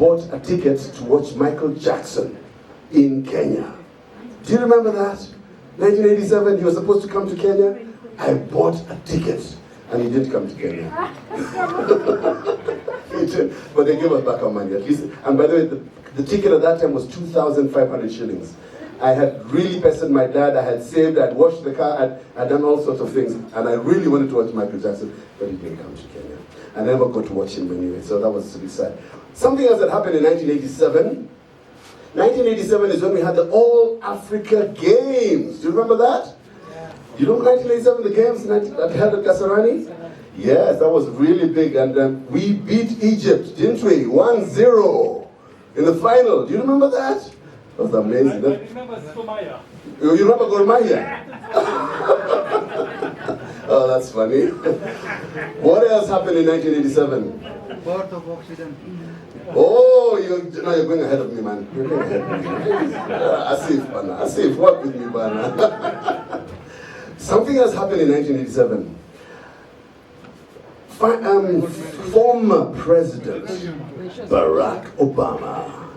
bought a ticket to watch Michael Jackson in Kenya. Do you remember that? 1987, he was supposed to come to Kenya. I bought a ticket, and he didn't come to Kenya. But they gave us back our money, at least. And by the way, the ticket at that time was 2,500 shillings. I had really pestered my dad, I had saved, I'd washed the car, I'd done all sorts of things, and I really wanted to watch Michael Jackson, but he didn't come to Kenya. I never got to watch him anyway, so that was to be sad. Something else that happened in 1987. 1987 is when we had the All Africa Games. Do you remember that? Yeah. You know 1987, the games that held at Kasarani? Yes, that was really big, and we beat Egypt, didn't we? 1-0 in the final. Do you remember that? That was amazing. I remember Somaya. You remember Gormaya? Oh, that's funny. What else happened in 1987? Birth of Occidental. Oh, you're going ahead of me, man. You're going ahead of me. Asif, Bana. Asif, work with me, Bana. Something else happened in 1987. Former President Barack Obama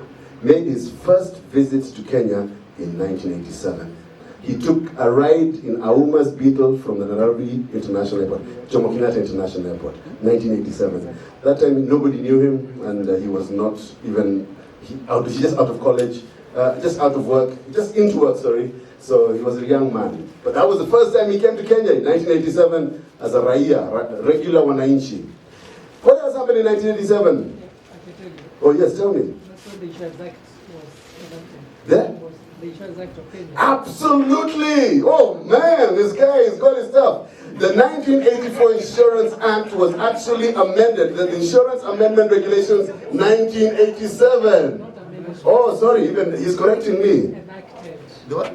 made his first visit to Kenya in 1987. He took a ride in Auma's Beetle from the Nairobi International Airport, Jomo Kenyatta International Airport, 1987. That time nobody knew him, and he was not even, he's just out of college, just out of work, just into work, sorry. So he was a young man. But that was the first time he came to Kenya in 1987 as a raia, regular wananchi. What else happened in 1987? Oh yes, tell me. That's when the Insurance Act was enacted. There? The Insurance Act of Kenya. Absolutely! Oh man, this guy has got his stuff. The 1984 Insurance Act was actually amended. The Insurance Amendment Regulations 1987. Oh, sorry, even he's correcting me. Enacted. The what?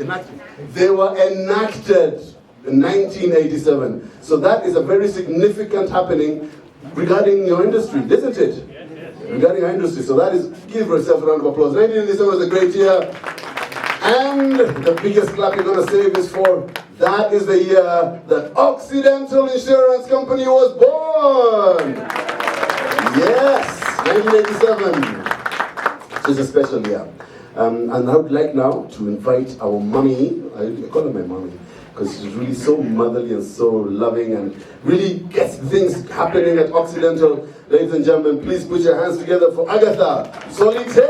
Enacted. They were enacted in 1987. So that is a very significant happening regarding your industry, isn't it? Regarding our industry. So that is, give yourself a round of applause. 1987 was a great year. And the biggest clap you're going to save is for, that is the year that Occidental Insurance Company was born. Yes, 1987. It's a special year. And I would like now to invite our mommy, I call her my mommy, because she's really so motherly and so loving and really gets things happening at Occidental. Ladies and gentlemen, please put your hands together for Agatha Solite.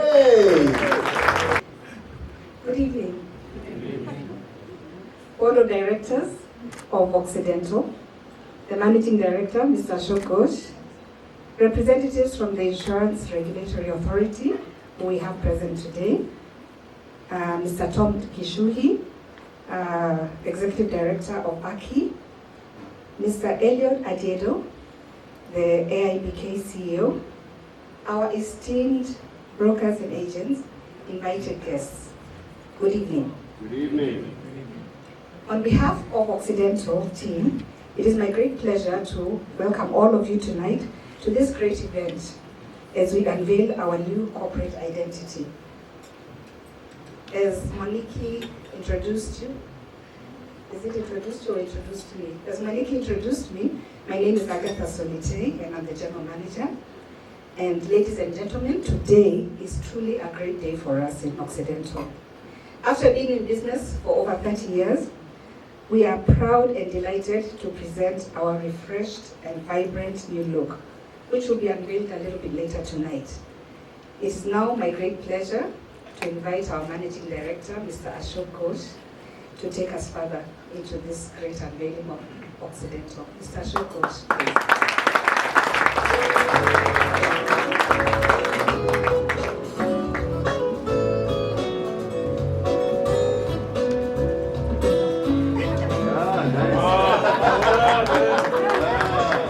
Good evening. Board of Directors of Occidental, the Managing Director, Mr. Ashok Ghosh, representatives from the Insurance Regulatory Authority, who we have present today, Mr. Tom Kishuhi, Executive Director of ACI, Mr. Elliot Adiedo, the AIBK CEO, our esteemed brokers and agents, invited guests. Good evening. Good evening. On behalf of Occidental team, it is my great pleasure to welcome all of you tonight to this great event as we unveil our new corporate identity. As Maniki introduced you, is it introduced you or introduced me? As Maniki introduced me, my name is Agatha Solite and I'm the General Manager. And ladies and gentlemen, today is truly a great day for us in Occidental. After being in business for over 30 years, we are proud and delighted to present our refreshed and vibrant new look, which will be unveiled a little bit later tonight. It is now my great pleasure to invite our Managing Director, Mr. Ashok Ghosh, to take us further into this great unveiling of Occidental. Mr. Ashok Ghosh, please.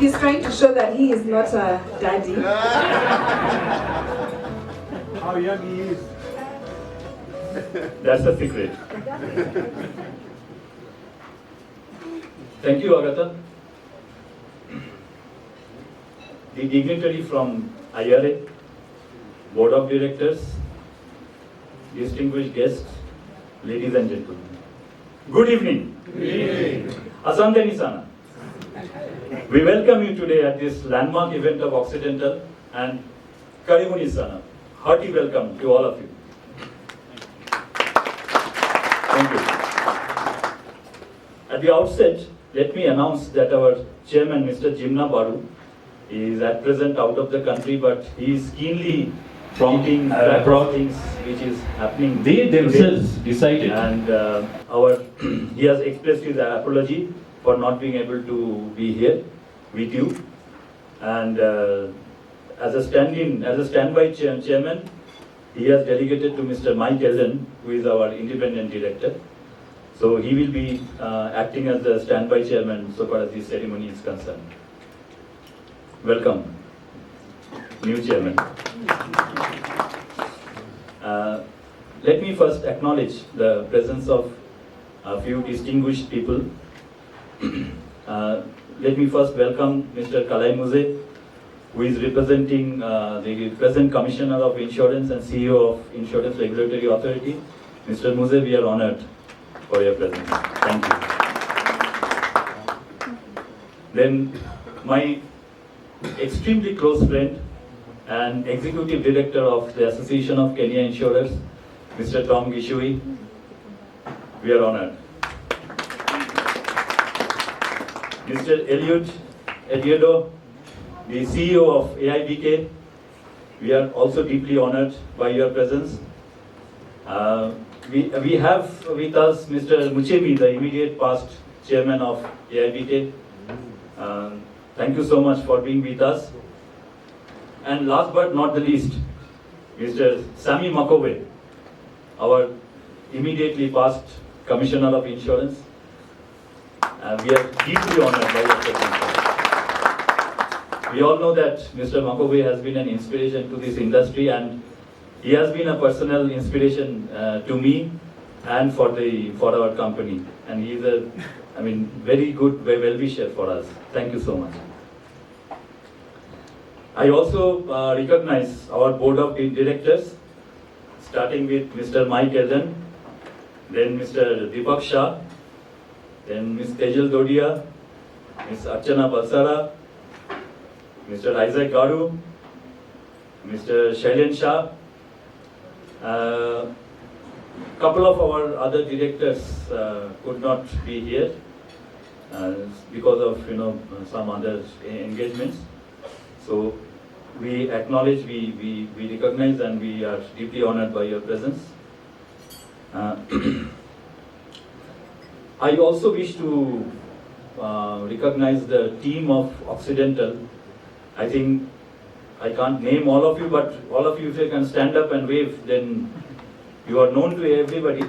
He's trying to show that he is not a daddy. How young he is. That's the secret. Thank you, Agatha. The dignitary from IRA, Board of Directors, distinguished guests, ladies and gentlemen. Good evening. Good evening. Asante Nisana. We welcome you today at this landmark event of Occidental, and Karibuni Sana. Hearty welcome to all of you. Thank you. At the outset, let me announce that our chairman, Mr. Jimna Baru, is at present out of the country, but he is keenly prompting things which is happening. They themselves decided. And he has expressed his apology for not being able to be here with you. And as a standby chairman, he has delegated to Mr. Mike Eldon, who is our independent director. So he will be acting as the standby chairman so far as this ceremony is concerned. Welcome, new chairman. Let me first acknowledge the presence of a few distinguished people. Let me first welcome Mr. Kalai Muze, who is representing the present Commissioner of Insurance and CEO of Insurance Regulatory Authority. Mr. Muze, we are honored for your presence. Thank you. Then my extremely close friend and Executive Director of the Association of Kenya Insurers, Mr. Tom Gishui, we are honored. Mr. Eliodo, the CEO of AIBK, we are also deeply honored by your presence. We have with us Mr. Muchemi, the immediate past chairman of AIBK. Thank you so much for being with us. And last but not the least, Mr. Sami Makowe, our immediately past Commissioner of Insurance. We are deeply honored by your presence. We all know that Mr. Makowe has been an inspiration to this industry, and he has been a personal inspiration to me and for our company. And he is a very good well-wisher for us. Thank you so much. I also recognize our board of directors, starting with Mr. Mike Eldon, then Mr. Deepak Shah, then Ms. Tejal Dodia, Ms. Archana Balsara, Mr. Isaac Garu, Mr. Shailen Shah. Couple of our other directors could not be here because of some other engagements. So we acknowledge, we recognize, and we are deeply honored by your presence. I also wish to recognize the team of Occidental. I think I can't name all of you, but all of you, if you can stand up and wave, then you are known to everybody.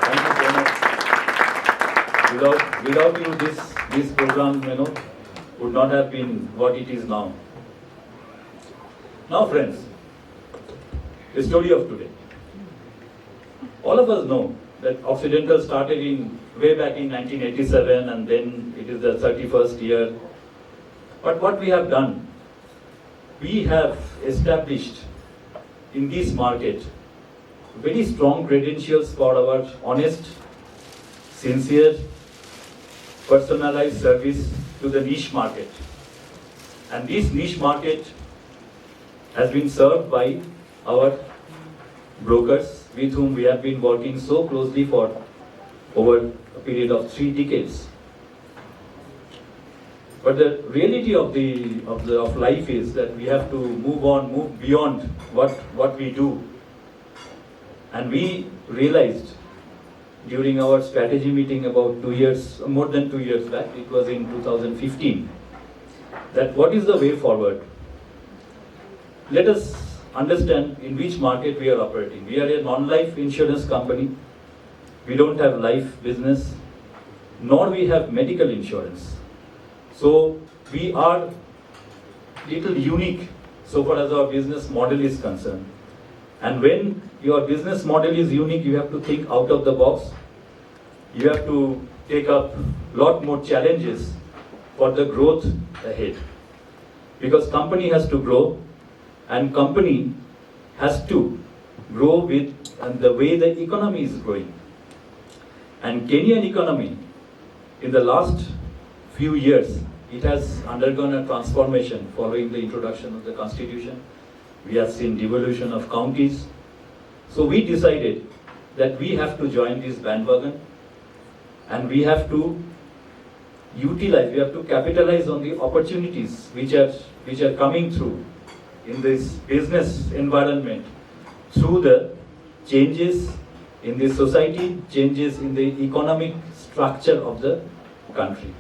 Thank you so much. Without you, this program, would not have been what it is now. Now, friends, the story of today. All of us know that Occidental started way back in 1987, and then it is the 31st year. But what we have done, we have established in this market very strong credentials for our honest, sincere, personalized service to the niche market. And this niche market has been served by our brokers with whom we have been working so closely for over a period of 3 decades. But the reality of life is that we have to move beyond what we do. And we realized during our strategy meeting about more than 2 years back, it was in 2015, that what is the way forward? Let us understand in which market we are operating. We are a non-life insurance company. We don't have life business, nor we have medical insurance. So we are little unique so far as our business model is concerned. And when your business model is unique, you have to think out of the box. You have to take up a lot more challenges for the growth ahead. Because company has to grow, and company has to grow with the way the economy is growing. And Kenyan economy in the last few years it has undergone a transformation following the introduction of the Constitution. We have seen devolution of counties. So we decided that we have to join this bandwagon and we have to utilize, we have to capitalize on the opportunities which are coming through in this business environment through the changes in the society, changes in the economic structure of the country.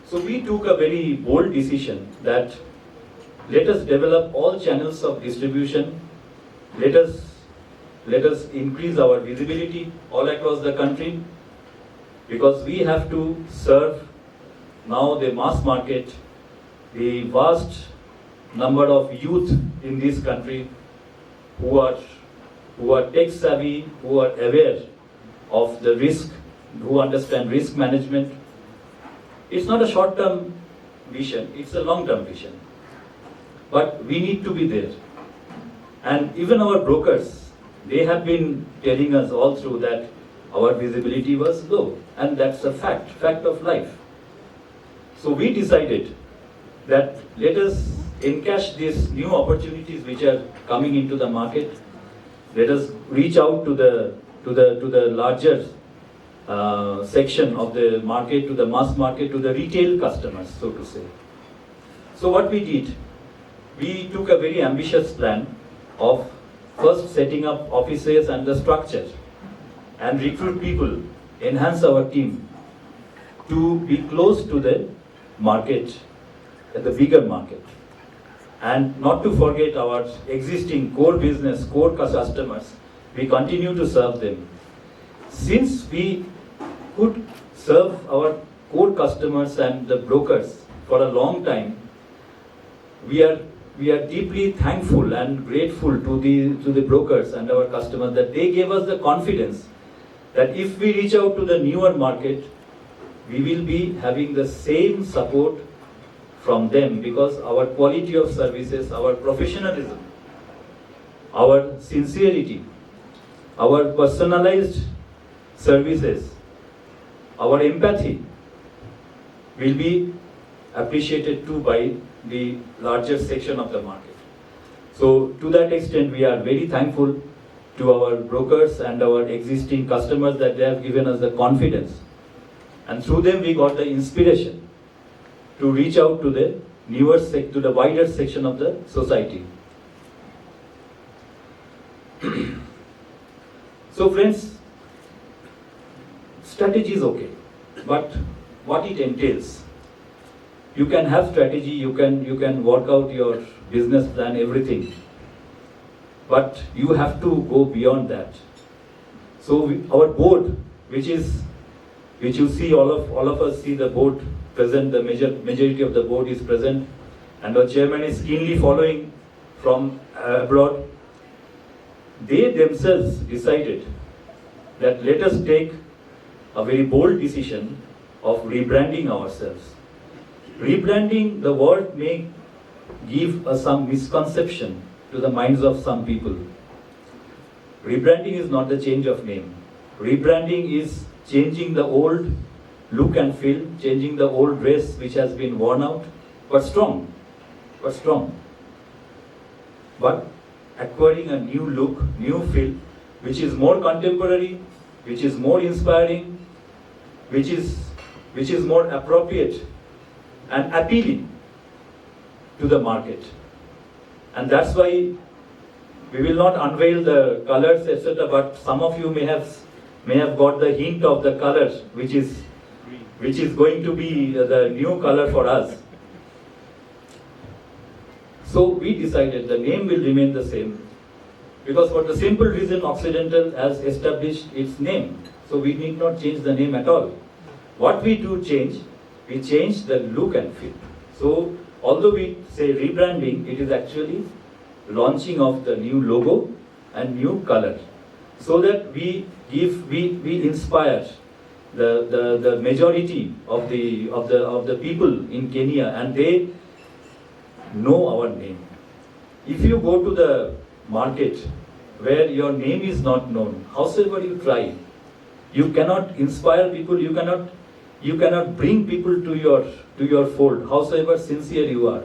So we took a very bold decision that let us develop all channels of distribution, let us increase our visibility all across the country, because we have to serve now the mass market, the vast number of youth in this country who are tech savvy, who are aware of the risk, who understand risk management. It's not a short-term vision, it's a long-term vision. But we need to be there. And even our brokers, they have been telling us all through that our visibility was low. And that's a fact of life. So we decided that let us encash these new opportunities which are coming into the market. Let us reach out to the larger section of the market, to the mass market, to the retail customers, so to say. So what we did, we took a very ambitious plan of first setting up offices and the structure and recruit people, enhance our team to be close to the market, the bigger market. And not to forget our existing core business, core customers, we continue to serve them. Since we could serve our core customers and the brokers for a long time, we are deeply thankful and grateful to the brokers and our customers that they gave us the confidence that if we reach out to the newer market, we will be having the same support from them, because our quality of services, our professionalism, our sincerity, our personalized services, our empathy will be appreciated too by the larger section of the market. So to that extent, we are very thankful to our brokers and our existing customers that they have given us the confidence. And through them we got the inspiration to reach out to the to the wider section of the society. So friends, strategy is okay, but what it entails, you can have strategy, you can work out your business plan, everything, but you have to go beyond that. So our board, which you see, all of us see the board present, the majority of the board is present, and our chairman is keenly following from abroad. They themselves decided that let us take a very bold decision of rebranding ourselves. Rebranding, the word may give some misconception to the minds of some people. Rebranding is not the change of name. Rebranding is changing the old look and feel, changing the old dress which has been worn out, but strong. But acquiring a new look, new feel, which is more contemporary, which is more inspiring, which is more appropriate and appealing to the market. And that's why we will not unveil the colors, etc., but some of you may have got the hint of the color, which is going to be the new color for us. So we decided the name will remain the same, because for the simple reason Occidental has established its name. So we need not change the name at all. What we do change, we change the look and feel. So although we say rebranding, it is actually launching of the new logo and new color, so that we inspire the majority of the people in Kenya, and they know our name. If you go to the market where your name is not known, howsoever you try, you cannot inspire people, you you cannot bring people to your fold, howsoever sincere you are.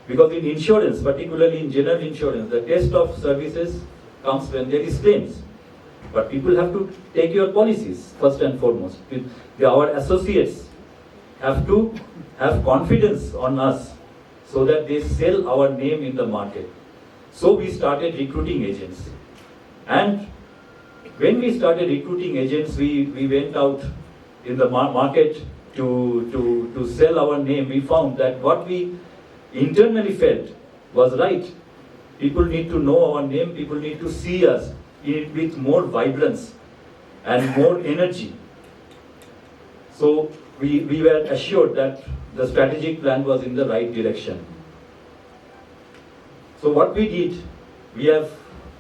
Because in insurance, particularly in general insurance, the test of services comes when there is claims. But people have to take your policies first and foremost. Our associates have to have confidence on us so that they sell our name in the market. So we started recruiting agents. And when we started recruiting agents, we went out in the market to sell our name. We found that what we internally felt was right. People need to know our name, people need to see us with more vibrance and more energy. So we were assured that the strategic plan was in the right direction. So what we did, we have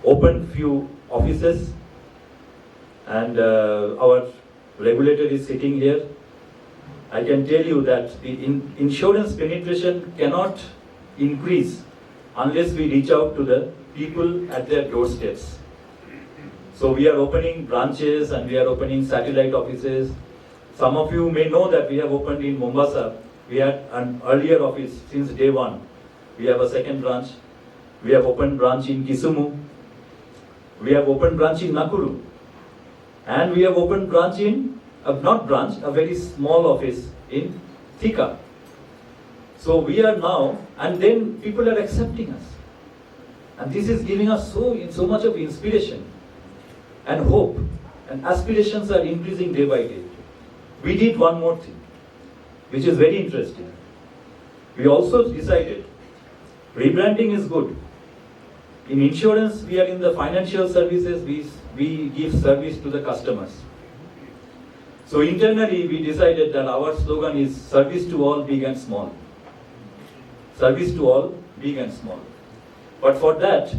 opened few offices, and our regulator is sitting here. I can tell you that the insurance penetration cannot increase unless we reach out to the people at their doorsteps. So we are opening branches and we are opening satellite offices. Some of you may know that we have opened in Mombasa. We had an earlier office since day one. We have a second branch. We have opened branch in Kisumu. We have opened branch in Nakuru. And we have opened branch in, a very small office in Thika. So we are now, and then people are accepting us. And this is giving us so much of inspiration and hope. And aspirations are increasing day by day. We did one more thing, which is very interesting. We also decided rebranding is good. In insurance, we are in the financial services, we give service to the customers. So internally, we decided that our slogan is service to all, big and small. Service to all, big and small. But for that,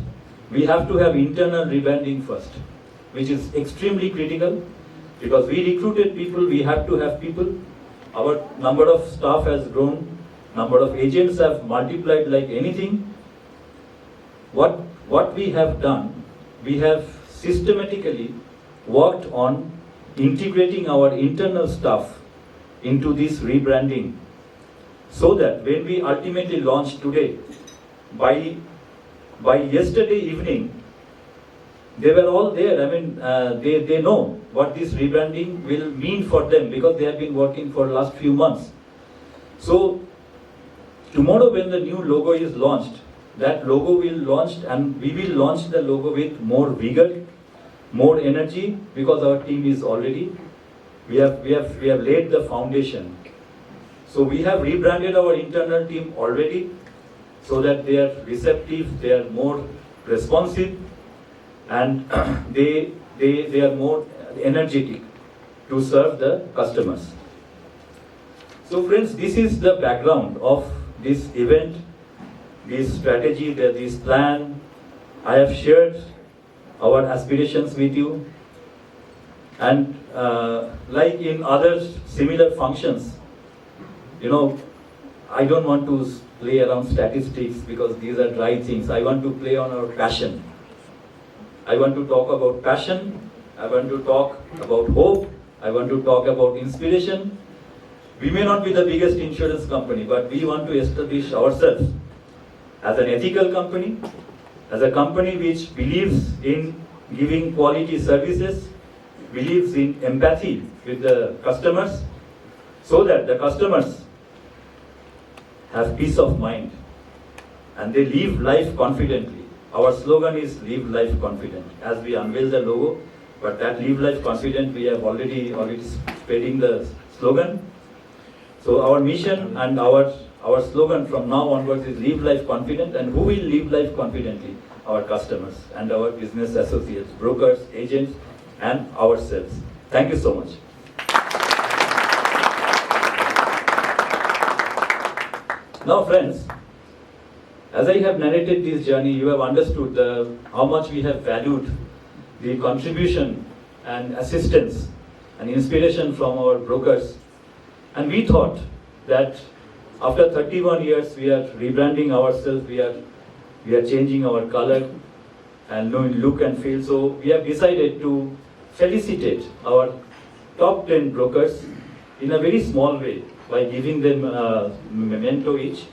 we have to have internal rebranding first, which is extremely critical, because we recruited people, we have to have people. Our number of staff has grown, number of agents have multiplied like anything. What we have done, we have systematically worked on integrating our internal staff into this rebranding, so that when we ultimately launch today, by yesterday evening, they were all there. I mean, they know what this rebranding will mean for them, because they have been working for the last few months. So tomorrow when the new logo is launched, that logo will launch, and we will launch the logo with more vigor, more energy, because our team is already, we have laid the foundation. So we have rebranded our internal team already, so that they are receptive, they are more responsive, and they are more energetic to serve the customers. So friends, this is the background of this event, this strategy, this plan. I have shared our aspirations with you, and like in other similar functions, I don't want to play around statistics, because these are dry things. I want to play on our passion. I want to talk about passion. I want to talk about hope. I want to talk about inspiration. We may not be the biggest insurance company, but we want to establish ourselves as an ethical company, as a company which believes in giving quality services, believes in empathy with the customers, so that the customers have peace of mind and they live life confidently. Our slogan is live life confident, as we unveil the logo, but that live life confident, we have already spreading the slogan. So our mission and our slogan from now onwards is live life confident. And who will live life confidently? Our customers and our business associates, brokers, agents, and ourselves. Thank you so much. Now friends, as I have narrated this journey, you have understood how much we have valued the contribution and assistance and inspiration from our brokers. And we thought that after 31 years, we are rebranding ourselves, we are changing our color and look and feel. So we have decided to felicitate our top 10 brokers in a very small way by giving them a memento each.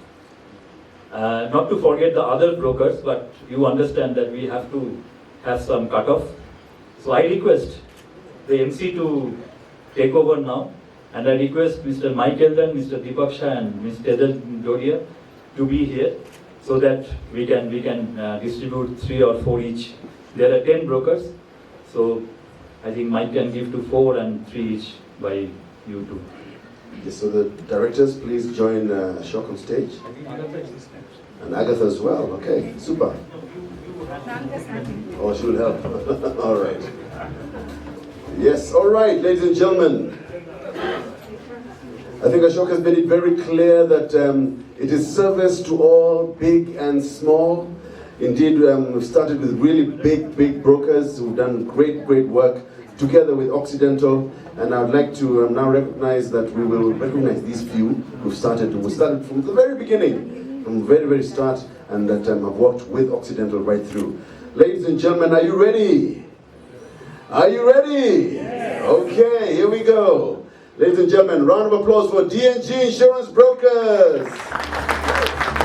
Not to forget the other brokers, but you understand that we have to have some cutoff. So I request the MC to take over now, and I request Mr. Mike Eldon, Mr. Deepak Shah and Ms. Tedal Dodia to be here so that we can distribute 3 or 4 each. There are 10 brokers, so I think Mike can give to 4 and 3 each by you two. Okay, so the directors, please join Ashok on stage. And Agatha as well. Okay, super. Oh, she will help. All right. Yes, all right, ladies and gentlemen. I think Ashok has made it very clear that it is service to all, big and small. Indeed, we've started with really big brokers who've done great work together with Occidental. And I would like to now recognize that we will recognize these few who started from the very beginning, from the very start, and that have worked with Occidental right through. Ladies and gentlemen, are you ready? Are you ready? Yes. Okay, here we go. Ladies and gentlemen, round of applause for D&G Insurance Brokers.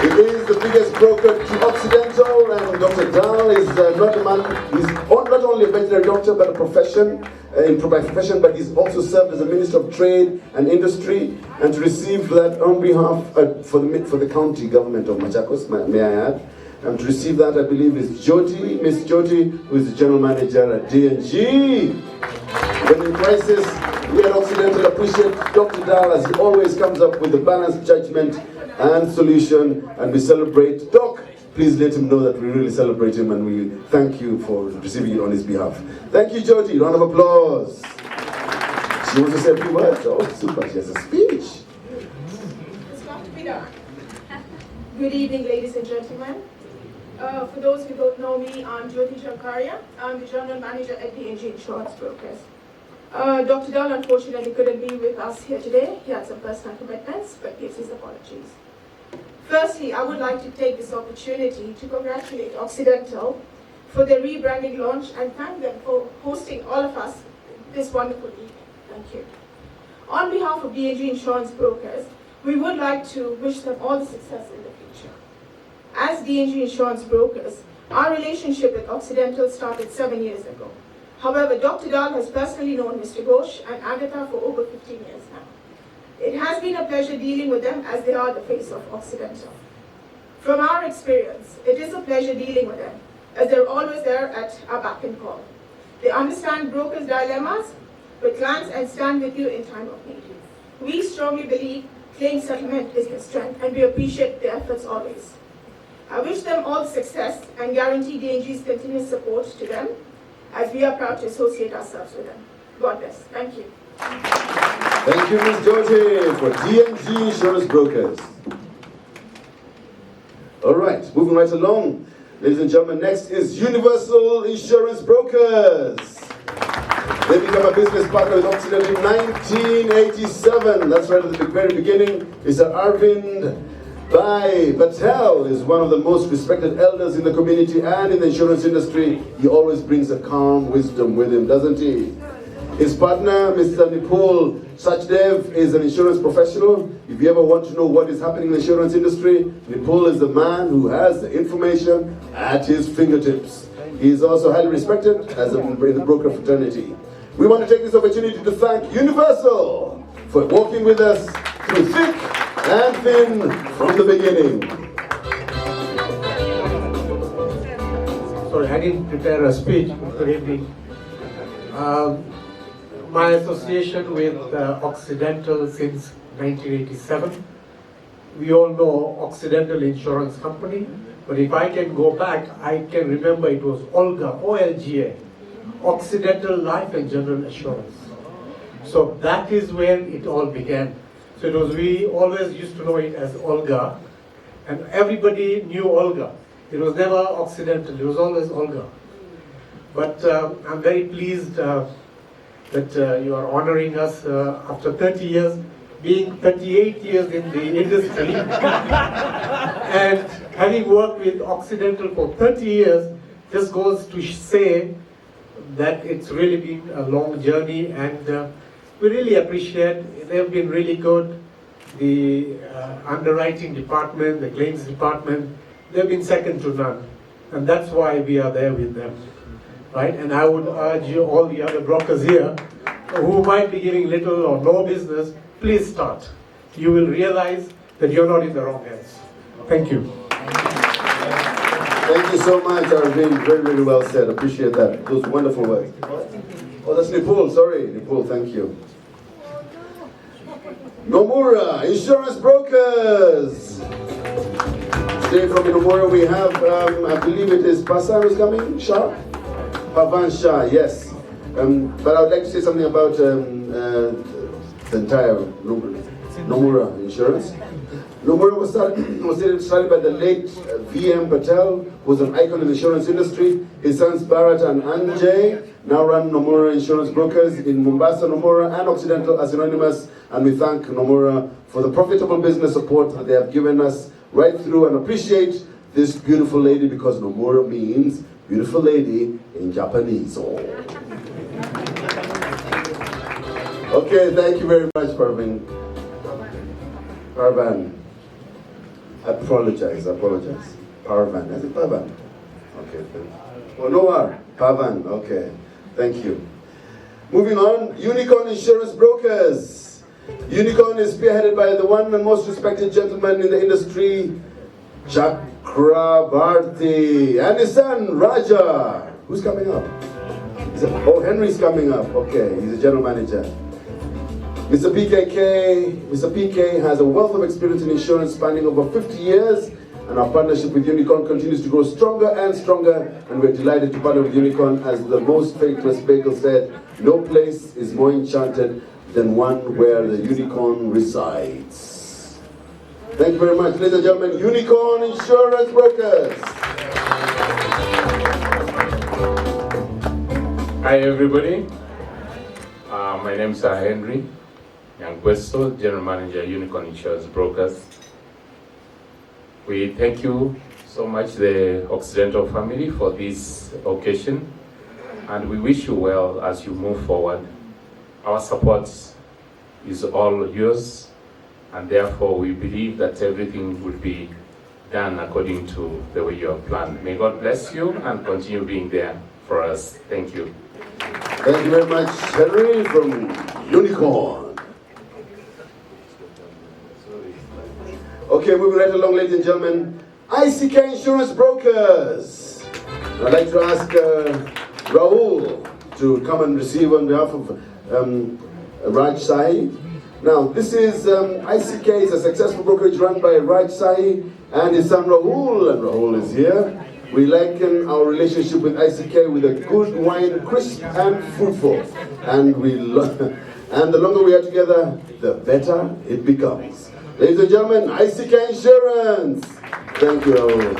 It is the biggest broker to Occidental, and Dr. Dal is not a man, he's not only a veterinary doctor, but a profession, by profession, but he's also served as a Minister of Trade and Industry, and to receive that on behalf, for the county government of Machakos, may I add, and to receive that, I believe, is Jyoti, Miss Jyoti, who is the General Manager at D&G. When in crisis, we at Occidental appreciate Dr. Dal as he always comes up with a balanced judgment and solution, and we celebrate. Doc, please let him know that we really celebrate him and we thank you for receiving it on his behalf. Thank you, Jyoti. Round of applause. She wants to say a few words. Oh, super. She has a speech. It's got to be done. Good evening, ladies and gentlemen. For those who don't know me, I'm Jyoti Jankaria. I'm the General Manager at D&G Insurance Brokers. Dr. Dal unfortunately couldn't be with us here today. He had some personal commitments, but gives his apologies. Firstly, I would like to take this opportunity to congratulate Occidental for their rebranding launch and thank them for hosting all of us this wonderful evening. Thank you. On behalf of D&G Insurance Brokers, we would like to wish them all the success in the future. As D&G Insurance Brokers, our relationship with Occidental started 7 years ago. However, Dr. Dal has personally known Mr. Ghosh and Agatha for over 15 years now. It has been a pleasure dealing with them as they are the face of Occidental. From our experience, it is a pleasure dealing with them as they're always there at our beck and call. They understand brokers' dilemmas with clients and stand with you in time of need. We strongly believe claim settlement is their strength and we appreciate their efforts always. I wish them all success and guarantee D&G's continuous support to them as we are proud to associate ourselves with them. God bless. Thank you. Thank you, Ms. Jyoti, for D&G Insurance Brokers. All right, moving right along. Ladies and gentlemen, next is Universal Insurance Brokers. They become a business partner with Occidental in 1987. That's right at the very beginning. Mr. Arvind Bhai Patel is one of the most respected elders in the community and in the insurance industry. He always brings a calm wisdom with him, doesn't he? His partner, Mr. Nipul Sachdev, is an insurance professional. If you ever want to know what is happening in the insurance industry, Nipul is the man who has the information at his fingertips. He is also highly respected as in the broker fraternity. We want to take this opportunity to thank Universal for working with us through thick and thin from the beginning. Sorry, I didn't prepare a speech. Good evening. My association with Occidental since 1987. We all know Occidental Insurance Company, but if I can go back, I can remember it was Olga, OLGA, Occidental Life and General Assurance. So that is where it all began. So it was, we always used to know it as Olga, and everybody knew Olga. It was never Occidental, it was always Olga. But I'm very pleased that you are honoring us after 30 years, being 38 years in the industry, and having worked with Occidental for 30 years, just goes to say that it's really been a long journey, and we really appreciate. They've been really good. The underwriting department, the claims department, they've been second to none. And that's why we are there with them, right? And I would urge you, all the other brokers here, who might be giving little or no business, please start. You will realize that you're not in the wrong hands. Thank you. Thank you so much, Arvind. Very, very well said. Appreciate that. Those wonderful words. Oh, that's Nipul. Sorry, Nipul. Thank you. Nomura, insurance brokers. Today from Nomura we have, I believe it is Pasan who's coming, Shah? Pavan Shah, yes. But I would like to say something about the entire Nomura Insurance. Nomura was started by the late V.M. Patel, who was an icon in the insurance industry. His sons Bharat and Anjay now run Nomura Insurance Brokers in Mombasa. Nomura and Occidental are synonymous, and we thank Nomura for the profitable business support that they have given us right through, and appreciate this beautiful lady, because Nomura means beautiful lady in Japanese. Oh. Okay, thank you very much, Parvin. Parvan. I apologize. Parvan. Is it Parvan? Okay. Oh, Noah. Parvan. Okay. Thank you. Moving on, Unicorn Insurance Brokers. Unicorn is spearheaded by the one and most respected gentleman in the industry, Chakrabarti, and his son, Raja. Who's coming up? Henry's coming up. Okay, he's a general manager. Mr. PK has a wealth of experience in insurance spanning over 50 years, and our partnership with Unicorn continues to grow stronger and stronger, and we're delighted to partner with Unicorn. As the most famous bagel said, no place is more enchanted than one where the unicorn resides. Thank you very much, ladies and gentlemen. Unicorn Insurance Brokers. Hi everybody, my name is Henry Yangwesto, General Manager, Unicorn Insurance Brokers. We thank you so much, the Occidental family, for this occasion, and we wish you well as you move forward. Our support is all yours, and therefore we believe that everything will be done according to the way you have planned. May God bless you and continue being there for us. Thank you. Thank you very much, Henry from Unicorn. Okay, moving right along, ladies and gentlemen. ICK Insurance Brokers. I'd like to ask Rahul to come and receive on behalf of Raj Sahi. Now, this is ICK is a successful brokerage run by Raj Sahi and his son Rahul, and Rahul is here. We liken our relationship with ICK with a good wine, crisp and fruitful, and and the longer we are together, the better it becomes. Ladies and gentlemen, ICK Insurance. Thank you, Rahul.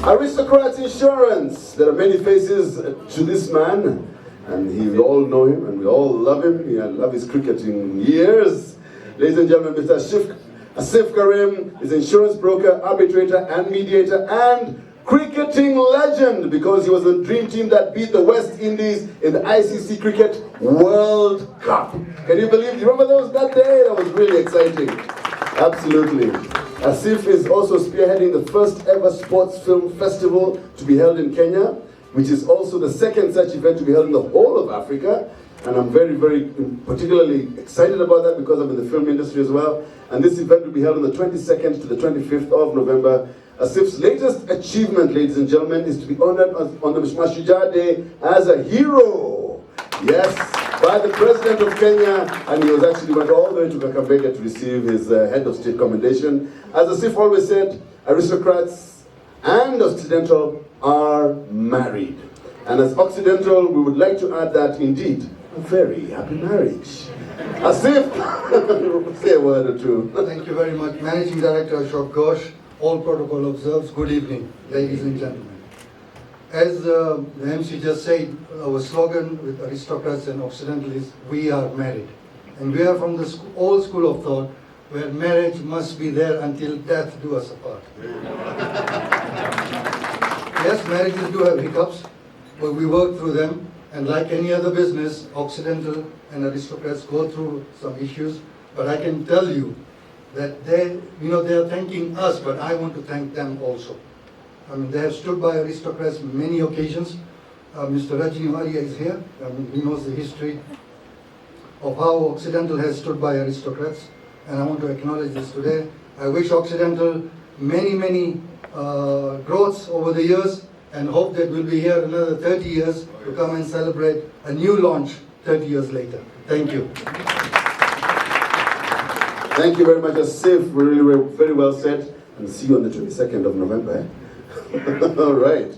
Aristocrats Insurance. There are many faces to this man, and we all know him, and we all love him. We love his cricketing years. Ladies and gentlemen, Mr. Asif Karim is insurance broker, arbitrator, and mediator, and cricketing legend, because he was the dream team that beat the West Indies in the ICC Cricket World Cup. Can you believe? You remember that day? That was really exciting. Absolutely. Asif is also spearheading the first ever sports film festival to be held in Kenya, which is also the second such event to be held in the whole of Africa. And I'm very, very particularly excited about that, because I'm in the film industry as well. And this event will be held on the 22nd to the 25th of November. Asif's latest achievement, ladies and gentlemen, is to be honored on the Mashujaa Day as a hero. Yes, by the President of Kenya. And he was actually went all the way to Kakamega to receive his head of state commendation. As Asif always said, aristocrats and Occidental are married. And as Occidental, we would like to add that indeed, a very happy marriage. Asif, say a word or two. Thank you very much. Managing Director Ashok Ghosh, all protocol observes. Good evening, ladies and gentlemen. As the MC just said, our slogan with aristocrats and Occidental is, we are married. And we are from the old school of thought, where marriage must be there until death do us apart. Yes, marriages do have hiccups, but we work through them. And like any other business, Occidental and Aristocrats go through some issues, but I can tell you that they are thanking us, but I want to thank them also. I mean, they have stood by Aristocrats many occasions. Mr. Rajini Maria is here. I mean, he knows the history of how Occidental has stood by Aristocrats, and I want to acknowledge this today. I wish Occidental many growths over the years, and hope that we'll be here another 30 years to come and celebrate a new launch 30 years later. Thank you. Thank you very much, Asif. Really, very well said. And see you on the 22nd of November. All right.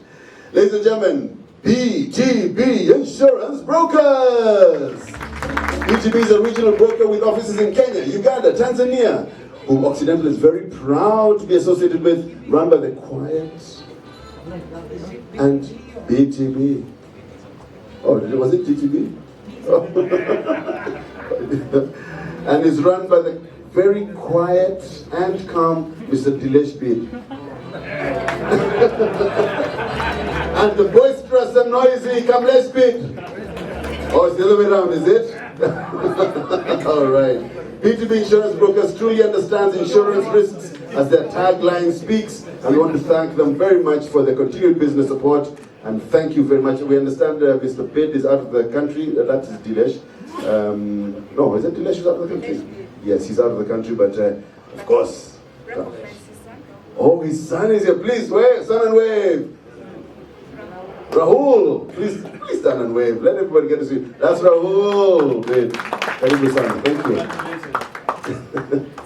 Ladies and gentlemen, BTB Insurance Brokers. BTB is a regional broker with offices in Kenya, Uganda, Tanzania, whom Occidental is very proud to be associated with, run by the quiet and BTB. Oh, was it TTB? Oh. And is run by the very quiet and calm Mr. Dilesh Bid. And the boisterous and noisy Kamlesh Bid. Oh, it's the other way around, is it? All right. B2B Insurance Brokers truly understands insurance risks as their tagline speaks, and we want to thank them very much for their continued business support, and thank you very much. We understand Mr. Bid is out of the country, that is Dilesh. No, is it Dilesh is out of the country? Yes, he's out of the country, but of course. Oh, his son is here. Please wave, son and wave. Rahul, please stand and wave. Let everybody get to see. That's Rahul. Great. Thank you, son. Thank you.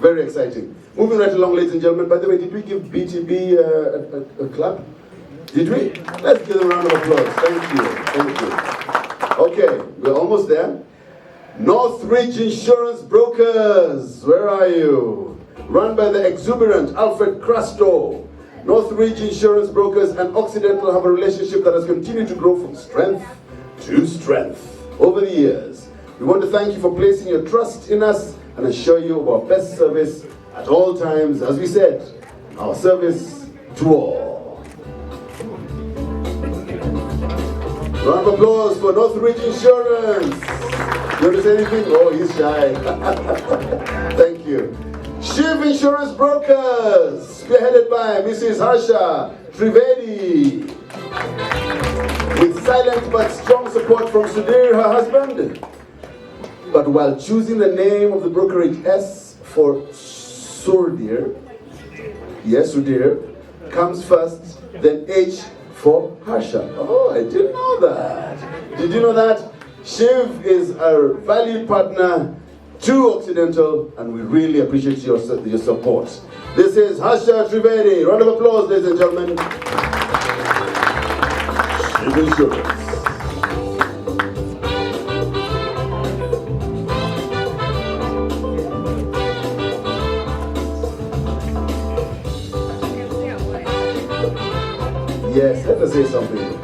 Very exciting. Moving right along, ladies and gentlemen. By the way, did we give BTB a clap? Did we? Let's give them a round of applause. Thank you. Thank you. Okay, we're almost there. Northridge Insurance Brokers. Where are you? Run by the exuberant Alfred Crasto. Northridge Insurance Brokers and Occidental have a relationship that has continued to grow from strength to strength over the years. We want to thank you for placing your trust in us and assure you of our best service at all times. As we said, our service to all. Round of applause for Northridge Insurance. You want to say anything? Oh, he's shy. Thank you. Shiv Insurance Brokers, spearheaded by Mrs. Harsha Trivedi, with silent but strong support from Sudhir, her husband. But while choosing the name of the brokerage, S for Sudhir, yes, Sudhir, comes first, then H for Harsha. Oh, I didn't know that. Did you know that? Shiv is our valued partner to Occidental, and we really appreciate your support. This is Harsha Trivedi. Round of applause, ladies and gentlemen. Shiv Insurance. Yes, let us say something.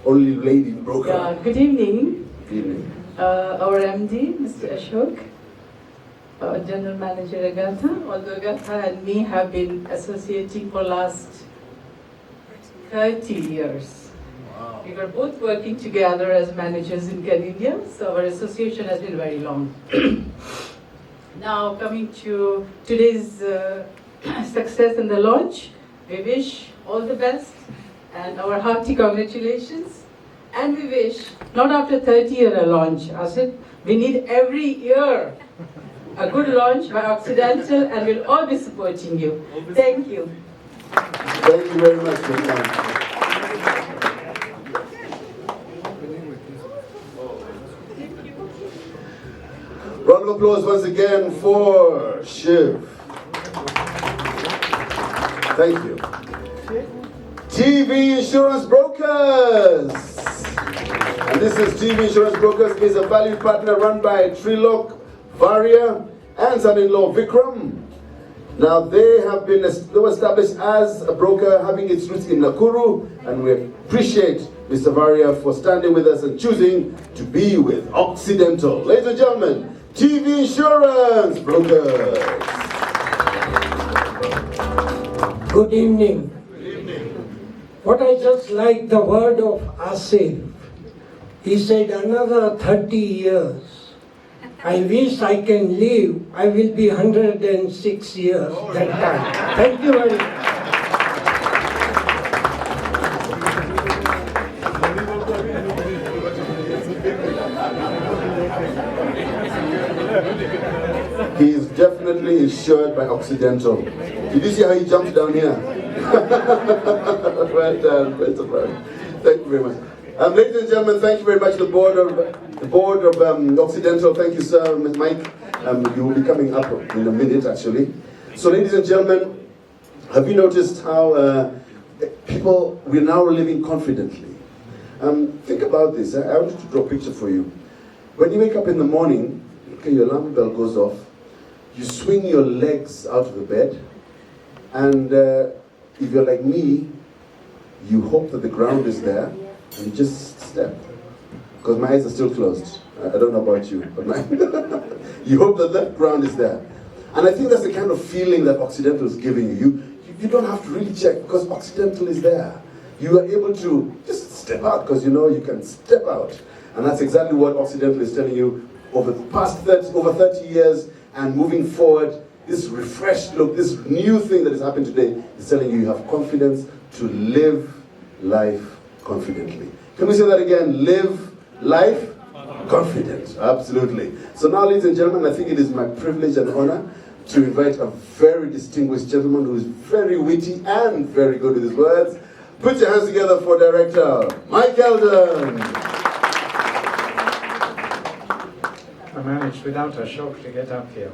Only lady broker. Yeah, good evening. Good evening. Our MD, Mr. Ashok, General Manager Agatha, although Agatha and me have been associating for last 30 years. Wow. We were both working together as managers in India, so our association has been very long. Now coming to today's success in the launch, we wish all the best and our hearty congratulations. And we wish, not after 30 years a launch, Asit, we need every year a good launch by Occidental, and we'll all be supporting you. Thank you. Thank you very much, Mr. Round of applause once again for Shiv. Thank you. TV Insurance Brokers. And this is TV Insurance Brokers is a valued partner run by Trilok Varia and son-in-law Vikram. Now they were established as a broker having its roots in Nakuru, and we appreciate Mr. Varia for standing with us and choosing to be with Occidental. Ladies and gentlemen, TV Insurance Brokers. Good evening. What I just like the word of Asif. He said, another 30 years. I wish I can live. I will be 106 years that time. Thank you very much. He is definitely insured by Occidental. Did you see how he jumped down here? Right down, right down. Thank you very much. Ladies and gentlemen, thank you very much. The board of Occidental. Thank you, sir, Ms. Mike. You will be coming up in a minute, actually. So, ladies and gentlemen, have you noticed how we're now living confidently? Think about this. I wanted to draw a picture for you. When you wake up in the morning, okay, your alarm bell goes off. You swing your legs out of the bed, and if you're like me, you hope that the ground is there, and you just step. Because my eyes are still closed. I don't know about you, but you hope that that ground is there. And I think that's the kind of feeling that Occidental is giving you. You don't have to really check, because Occidental is there. You are able to just step out, because you know you can step out. And that's exactly what Occidental is telling you over the past over 30 years, and moving forward, this refreshed look, this new thing that is happening today is telling you have confidence to live life confidently. Can we say that again? Live life confident. Absolutely. So now, ladies and gentlemen, I think it is my privilege and honor to invite a very distinguished gentleman who is very witty and very good with his words. Put your hands together for Director Mike Eldon. I managed without a shock to get up here.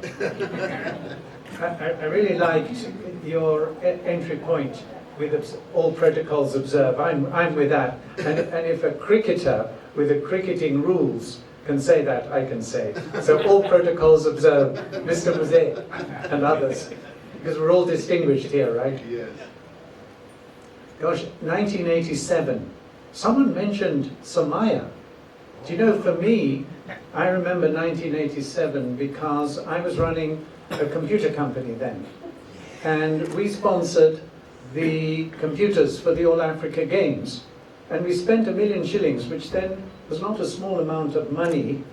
I really liked your entry point with all protocols observed. I'm with that. And if a cricketer with the cricketing rules can say that, I can say. So all protocols observed, Mr. Muzet and others. Because we're all distinguished here, right? Yes. Gosh, 1987. Someone mentioned Somaya. Do you know, for me, I remember 1987 because I was running a computer company then. And we sponsored the computers for the All Africa Games. And we spent 1 million shillings, which then was not a small amount of money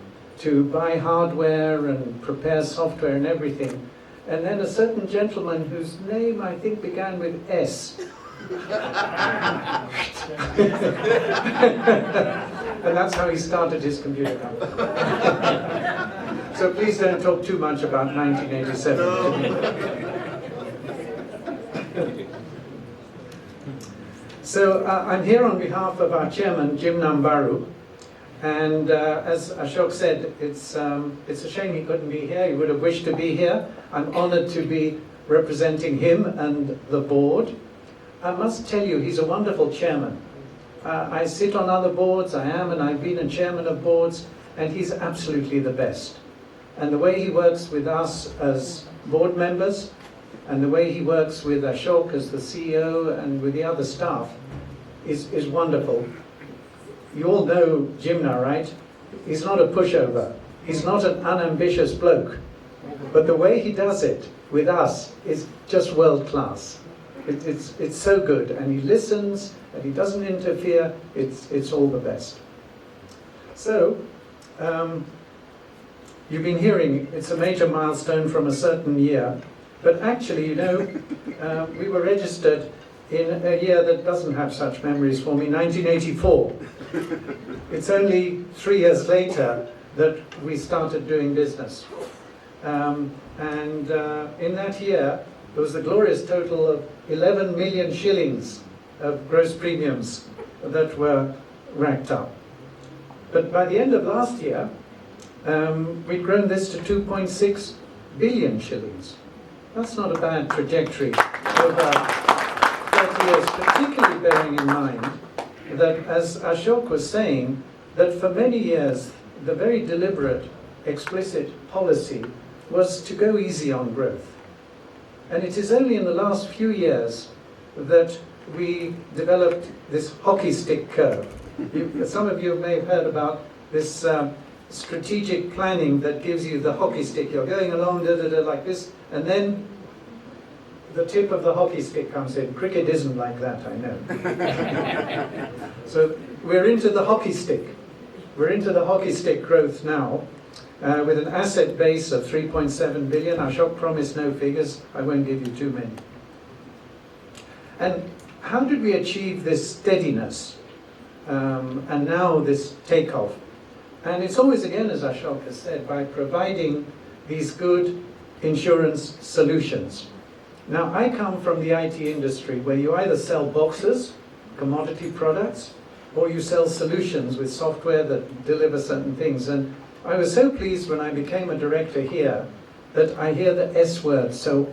to buy hardware and prepare software and everything. And then a certain gentleman whose name I think began with S. And that's how he started his computer company. So please don't talk too much about 1987. So I'm here on behalf of our chairman, Jim Nambaru. And as Ashok said, it's a shame he couldn't be here. He would have wished to be here. I'm honored to be representing him and the board. I must tell you, he's a wonderful chairman. I sit on other boards, I am, and I've been a chairman of boards, and he's absolutely the best. And the way he works with us as board members, and the way he works with Ashok as the CEO and with the other staff is wonderful. You all know Jimna, right? He's not a pushover. He's not an unambitious bloke. But the way he does it with us is just world class. It's so good, and he listens, and he doesn't interfere. It's all the best. So, you've been hearing it's a major milestone from a certain year, but actually, you know, we were registered in a year that doesn't have such memories for me, 1984. It's only 3 years later that we started doing business. And in that year, there was the glorious total of 11 million shillings of gross premiums that were racked up. But by the end of last year, we'd grown this to 2.6 billion shillings. That's not a bad trajectory over 30 years, particularly bearing in mind that, as Ashok was saying, that for many years, the very deliberate, explicit policy was to go easy on growth. And it is only in the last few years that we developed this hockey stick curve. Some of you may have heard about this strategic planning that gives you the hockey stick. You're going along like this, and then the tip of the hockey stick comes in. Cricket isn't like that, I know. So we're into the hockey stick. We're into the hockey stick growth now, with an asset base of 3.7 billion. I shall promise no figures. I won't give you too many. And how did we achieve this steadiness and now this takeoff? And it's always, again, as Ashok has said, by providing these good insurance solutions. Now, I come from the IT industry where you either sell boxes, commodity products, or you sell solutions with software that deliver certain things. And I was so pleased when I became a director here that I hear the S word so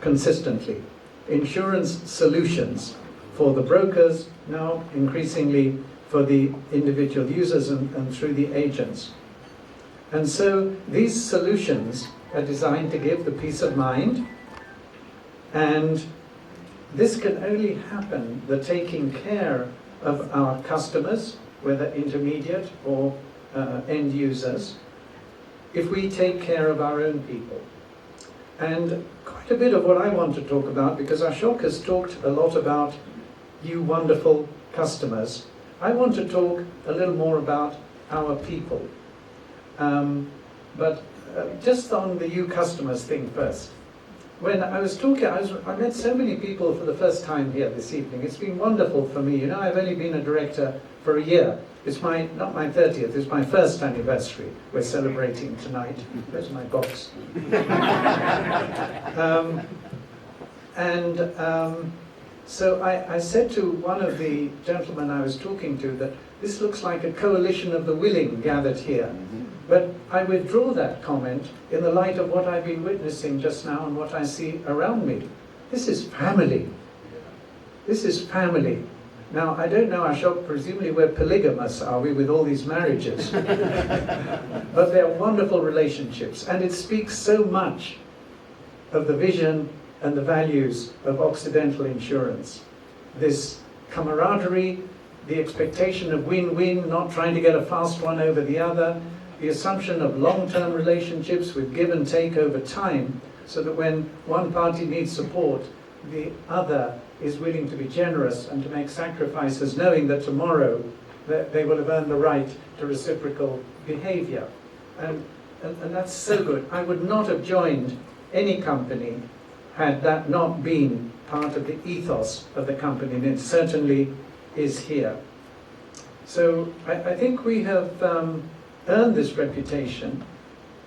consistently. Insurance solutions for the brokers, now increasingly for the individual users and through the agents. And so these solutions are designed to give the peace of mind, and this can only happen, the taking care of our customers, whether intermediate or end users, if we take care of our own people. And quite a bit of what I want to talk about, because Ashok has talked a lot about you wonderful customers, I want to talk a little more about our people. But just on the you customers thing first. When I was talking, I met so many people for the first time here this evening. It's been wonderful for me. You know, I've only been a director for a year. It's not my 30th, it's my first anniversary. We're celebrating tonight. Where's my box? So I said to one of the gentlemen I was talking to that this looks like a coalition of the willing gathered here. But I withdraw that comment in the light of what I've been witnessing just now and what I see around me. This is family. This is family. Now, I don't know, Ashok, presumably we're polygamous, are we, with all these marriages? But they're wonderful relationships, and it speaks so much of the vision and the values of Occidental Insurance. This camaraderie, the expectation of win-win, not trying to get a fast one over the other, the assumption of long-term relationships with give and take over time, so that when one party needs support, the other is willing to be generous and to make sacrifices, knowing that tomorrow they will have earned the right to reciprocal behavior. And that's so good. I would not have joined any company had that not been part of the ethos of the company, and it certainly is here. So I think we have earned this reputation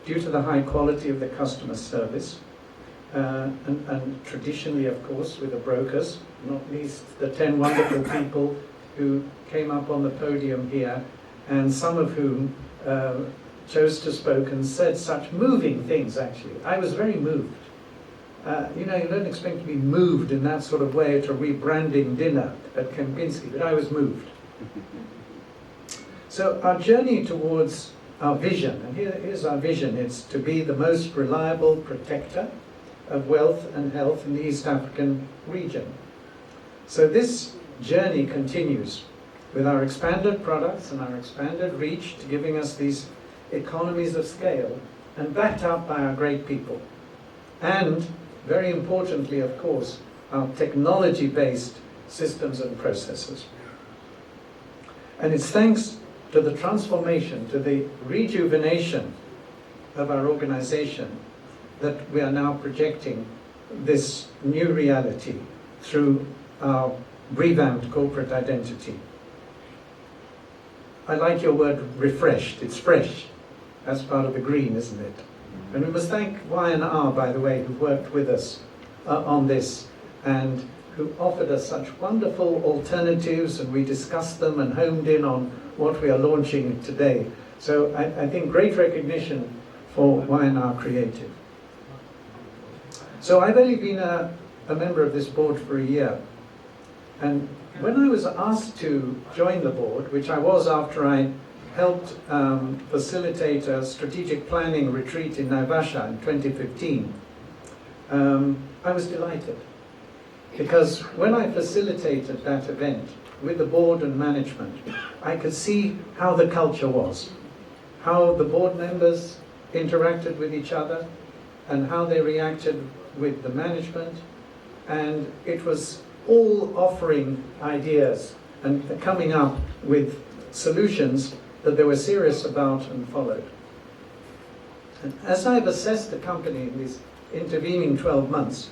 due to the high quality of the customer service, and traditionally, of course, with the brokers, not least the 10 wonderful people who came up on the podium here, and some of whom chose to speak and said such moving things, actually. I was very moved. You know, you don't expect to be moved in that sort of way at a rebranding dinner at Kempinski, but I was moved. So our journey towards our vision, and here's our vision, it's to be the most reliable protector of wealth and health in the East African region. So this journey continues with our expanded products and our expanded reach to giving us these economies of scale, and backed up by our great people. And very importantly, of course, our technology-based systems and processes. And it's thanks to the transformation, to the rejuvenation of our organization that we are now projecting this new reality through our revamped corporate identity. I like your word refreshed, it's fresh. That's part of the green, isn't it? And we must thank Y&R, by the way, who worked with us on this and who offered us such wonderful alternatives, and we discussed them and homed in on what we are launching today. So I think great recognition for Y&R Creative. So I've only been a member of this board for a year. And when I was asked to join the board, which I was after I helped facilitate a strategic planning retreat in Naivasha in 2015, I was delighted. Because when I facilitated that event with the board and management, I could see how the culture was, how the board members interacted with each other, and how they reacted with the management, and it was all offering ideas and coming up with solutions that they were serious about and followed. And as I've assessed the company in these intervening 12 months,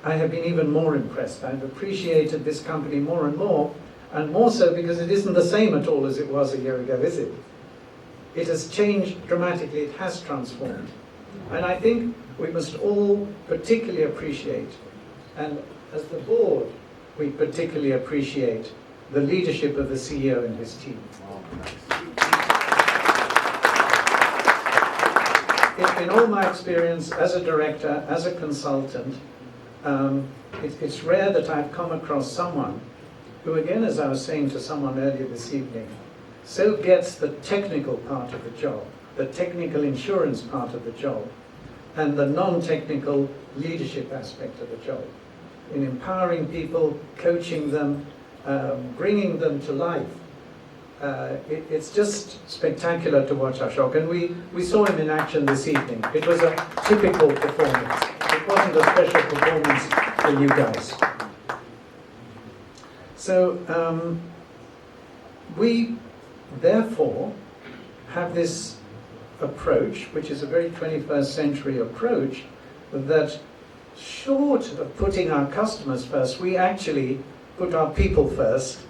I have been even more impressed. I've appreciated this company more and more so because it isn't the same at all as it was a year ago, is it? It has changed dramatically, it has transformed. And I think we must all particularly appreciate, and as the board, we particularly appreciate the leadership of the CEO and his team. In all my experience as a director, as a consultant, it's rare that I've come across someone who, again, as I was saying to someone earlier this evening, so gets the technical part of the job, the technical insurance part of the job, and the non-technical leadership aspect of the job, in empowering people, coaching them, bringing them to life. It's just spectacular to watch Ashok, and we saw him in action this evening. It was a typical performance. It wasn't a special performance for you guys. So we therefore have this approach, which is a very 21st century approach, that short of putting our customers first, we actually put our people first,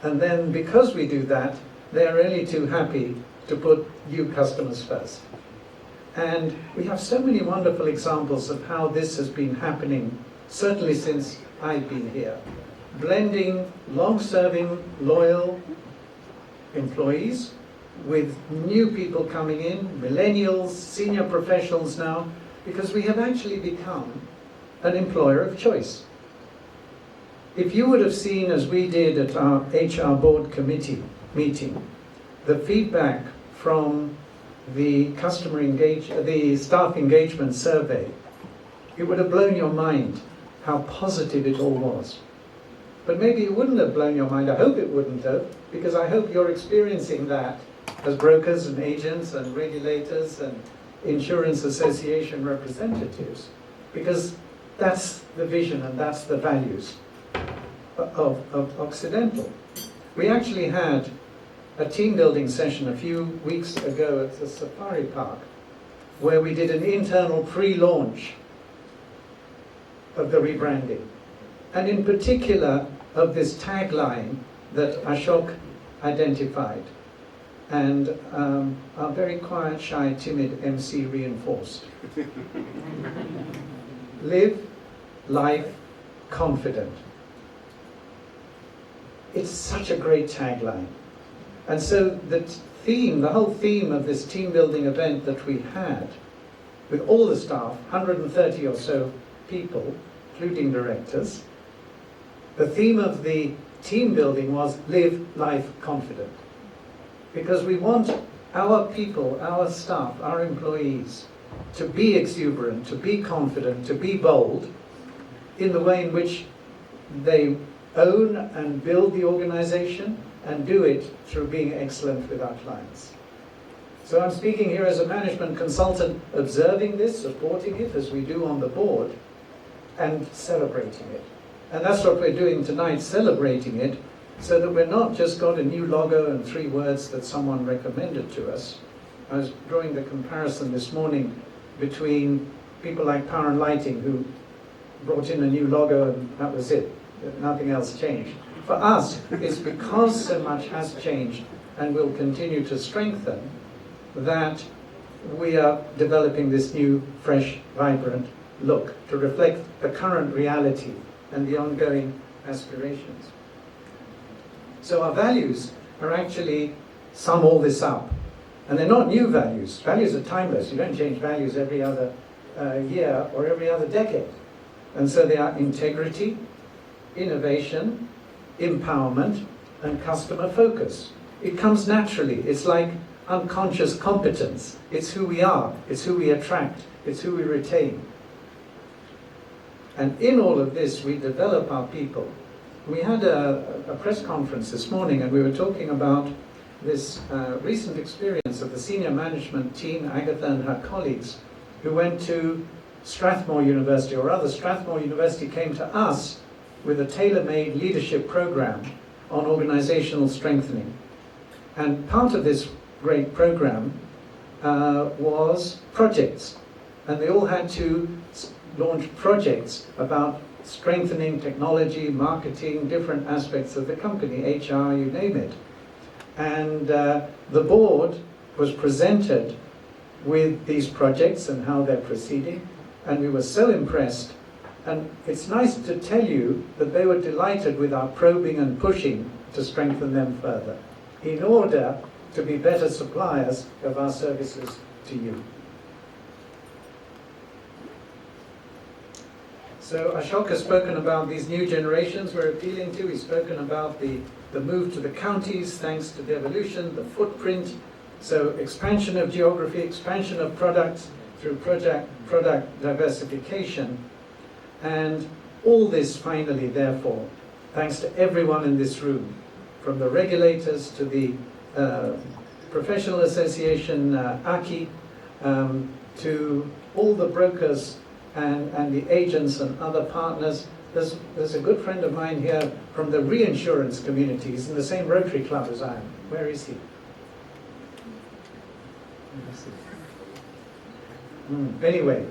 and then because we do that, they're only too happy to put you customers first. And we have so many wonderful examples of how this has been happening, certainly since I've been here. Blending long-serving, loyal employees with new people coming in, millennials, senior professionals now, because we have actually become an employer of choice. If you would have seen, as we did at our HR board committee meeting, the feedback from the the staff engagement survey, it would have blown your mind how positive it all was. But maybe it wouldn't have blown your mind. I hope it wouldn't have, because I hope you're experiencing that as brokers and agents and regulators and insurance association representatives, because that's the vision and that's the values of Occidental. We actually had a team building session a few weeks ago at the Safari Park where we did an internal pre-launch of the rebranding, and in particular of this tagline that Ashok identified and our very quiet, shy, timid MC reinforced. Live life confident. It's such a great tagline. And so the whole theme of this team building event that we had with all the staff, 130 or so people, including directors, the theme of the team building was live life confident. Because we want our people, our staff, our employees to be exuberant, to be confident, to be bold in the way in which they own and build the organization and do it through being excellent with our clients. So I'm speaking here as a management consultant, observing this, supporting it as we do on the board, and celebrating it. And that's what we're doing tonight, celebrating it, so that we're not just got a new logo and 3 words that someone recommended to us. I was drawing the comparison this morning between people like Power and Lighting, who brought in a new logo and that was it. Nothing else changed. For us, it's because so much has changed and will continue to strengthen that we are developing this new, fresh, vibrant look to reflect the current reality and the ongoing aspirations. So our values are actually sum all this up. And they're not new values. Values are timeless. You don't change values every other year or every other decade. And so they are integrity, innovation, empowerment, and customer focus. It comes naturally. It's like unconscious competence. It's who we are. It's who we attract. It's who we retain. And in all of this, we develop our people. We had a press conference this morning, and we were talking about this recent experience of the senior management team, Agatha and her colleagues, who went to Strathmore University, or rather Strathmore University came to us with a tailor-made leadership program on organizational strengthening. And part of this great program was projects. And they all had to launch projects about strengthening technology, marketing, different aspects of the company, HR, you name it. And the board was presented with these projects and how they're proceeding, and we were so impressed. And it's nice to tell you that they were delighted with our probing and pushing to strengthen them further, in order to be better suppliers of our services to you. So Ashok has spoken about these new generations we're appealing to. He's spoken about the move to the counties thanks to devolution, the footprint, so expansion of geography, expansion of products through product diversification. And all this finally, therefore, thanks to everyone in this room, from the regulators to the professional association, ACI, to all the brokers and the agents and other partners. There's a good friend of mine here from the reinsurance community. He's in the same Rotary Club as I am. Where is he? Anyway,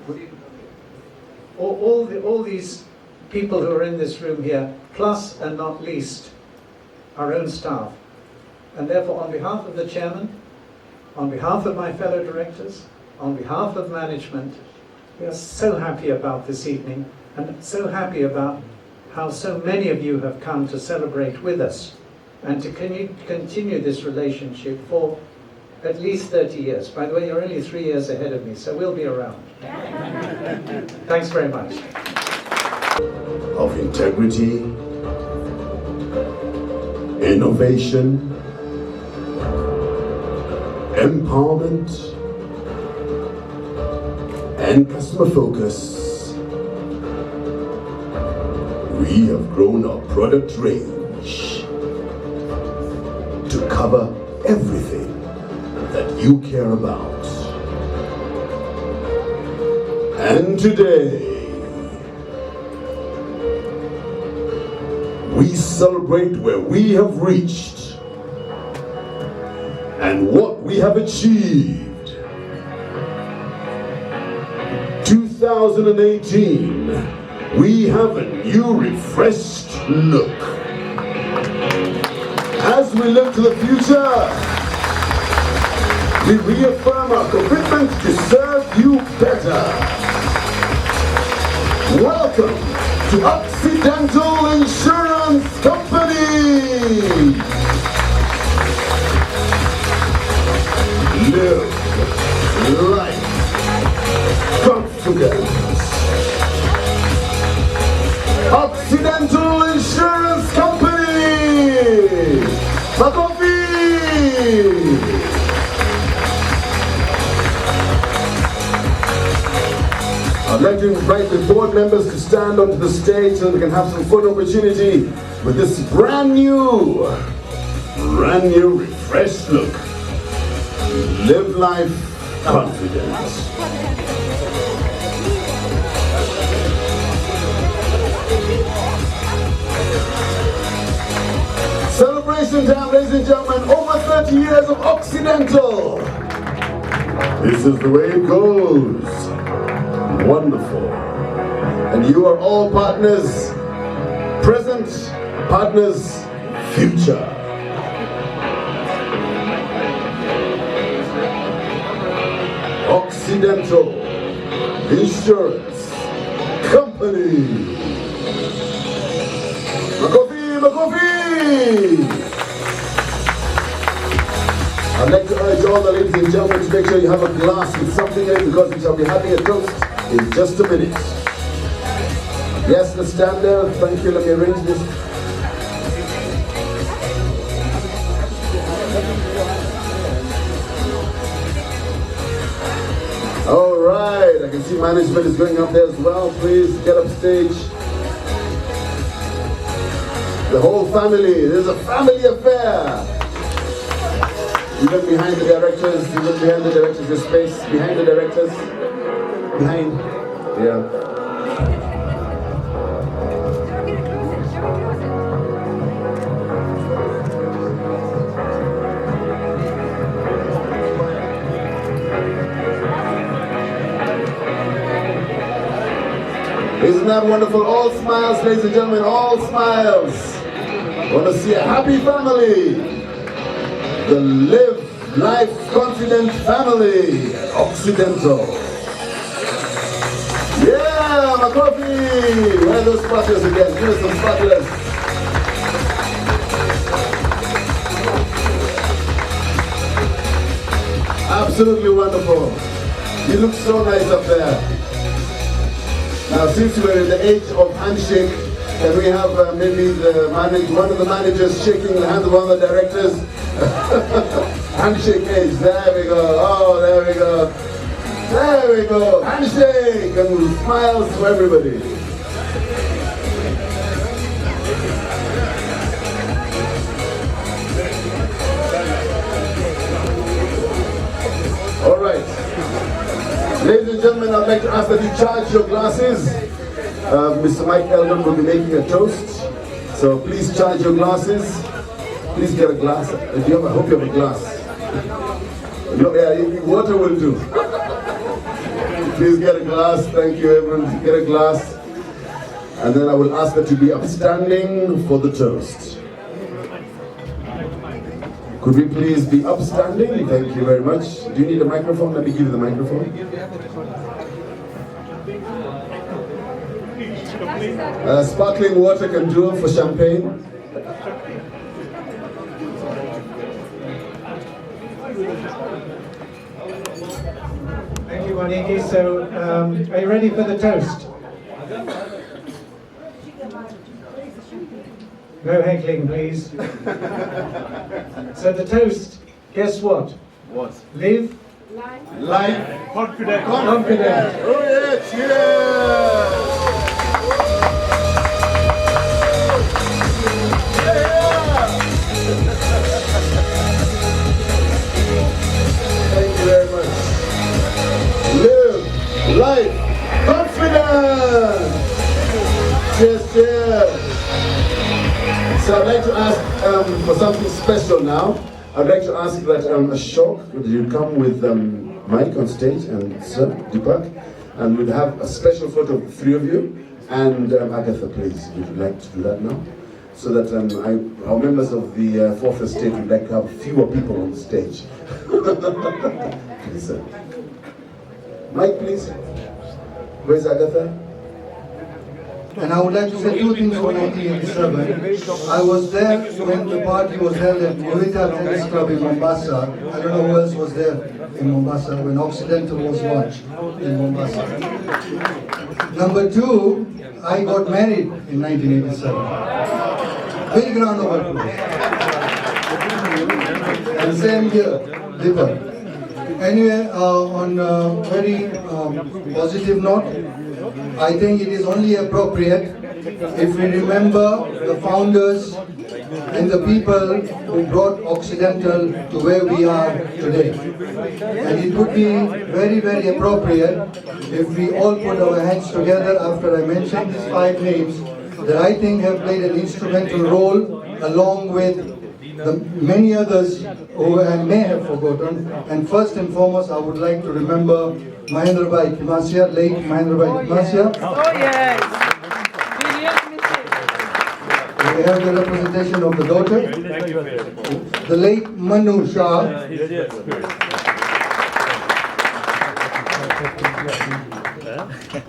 all these people who are in this room here, plus and not least our own staff. And therefore, on behalf of the chairman, on behalf of my fellow directors, on behalf of management, we are so happy about this evening, and so happy about how so many of you have come to celebrate with us and to continue this relationship for at least 30 years. By the way, you're only 3 years ahead of me, so we'll be around. Thanks very much. Of integrity, innovation, empowerment, and customer focus, we have grown our product range to cover everything that you care about. And today, we celebrate where we have reached and what we have achieved. 2018, we have a new refreshed look. As we look to the future, we reaffirm our commitment to serve you better. Welcome to Occidental Insurance Company. Live life. Confidence. Occidental Insurance Company. Makofi. I'd like to invite the board members to stand onto the stage so we can have some photo opportunity with this brand new refreshed look. Live life confident. Celebration time, ladies and gentlemen, over 30 years of Occidental. This is the way it goes. Wonderful. And you are all partners, present, partners, future. Occidental Insurance Company. Makofi! I'd like to urge all the ladies and gentlemen to make sure you have a glass with something in it, because we shall be having a toast in just a minute. Yes, let's stand there. Thank you. Let me arrange this. All right. I can see management is going up there as well. Please get up stage. The whole family. This is a family affair. Even behind the directors, there's space behind the directors. Behind. Yeah. Isn't that wonderful? All smiles, ladies and gentlemen, all smiles. Want to see a happy family. The Live Life Confident family, Occidental. Yeah, Makofi! Where are those sparklers again? Give us some sparklers. Absolutely wonderful. You look so nice up there. Now, since we're in the age of handshake, can we have maybe one of the managers shaking the hands of one of the directors? Handshake age, there we go. Oh, there we go. There we go. Handshake and smiles to everybody. All right. Ladies and gentlemen, I'd like to ask that you charge your glasses. Mr. Mike Eldon will be making a toast. So please charge your glasses. Please get a glass. I hope you have a glass. No, yeah, water will do. Please get a glass. Thank you, everyone. Get a glass. And then I will ask that you be upstanding for the toast. Could we please be upstanding? Thank you very much. Do you need a microphone? Let me give you the microphone. Sparkling water can do for champagne. Thank you, Waniki. So, are you ready for the toast? No heckling, please. So the toast, guess what? What? Live Life. Confident. confident. Oh yes, yeah. Thank you very much. Live life confident. Cheers, cheers. So I'd like to ask for something special now. I'd like to ask that Ashok, would you come with Mike on stage and Sir Deepak, and we'd have a special photo of the three of you, and Agatha, please, would you like to do that now? So that our members of the fourth estate would like to have fewer people on the stage. Please, sir. Mike, please. Where's Agatha? And I would like to say two things for 1987. I was there when the party was held at Novita Tennis Club in Mombasa. I don't know who else was there in Mombasa when Occidental was launched in Mombasa. Number two, I got married in 1987. Big round of applause. And same here, Deepak. Anyway, on a very positive note, I think it is only appropriate if we remember the founders and the people who brought Occidental to where we are today. And it would be very, very appropriate if we all put our hands together after I mentioned these 5 names that I think have played an instrumental role along with the many others who I may have forgotten. And first and foremost, I would like to remember Mahendrabhai Kimasia, late Mahendrabhai Kimasia. Oh yes. We have the representation of the daughter, the late Manu Shah.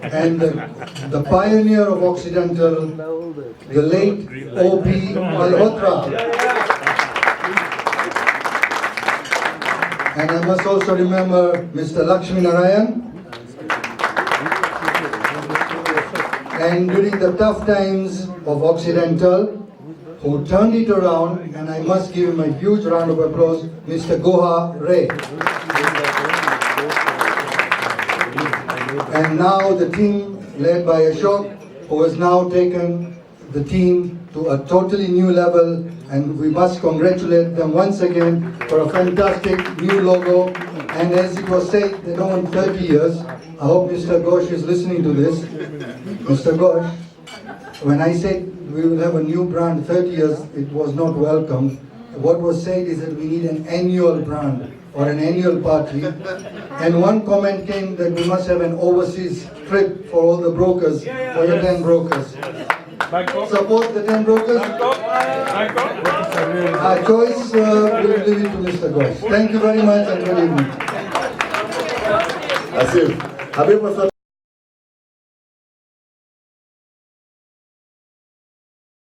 And the pioneer of Occidental, the late O.P. Malhotra. And I must also remember Mr. Lakshmi Narayan. And during the tough times of Occidental, who turned it around, and I must give him a huge round of applause, Mr. Goha Ray. And now the team led by Ashok, who has now taken the team to a totally new level, and we must congratulate them once again for a fantastic new logo. And as it was said, they know in 30 years, I hope Mr. Ghosh is listening to this. Mr. Ghosh, when I said we will have a new brand 30 years, it was not welcome. What was said is that we need an annual brand or an annual party. And one comment came that we must have an overseas trip for all the brokers, for the 10 brokers. Support the 10 brokers. Our choice, we'll leave it to Mr. Ghosh. Thank you very much and good evening. Asif, Habib was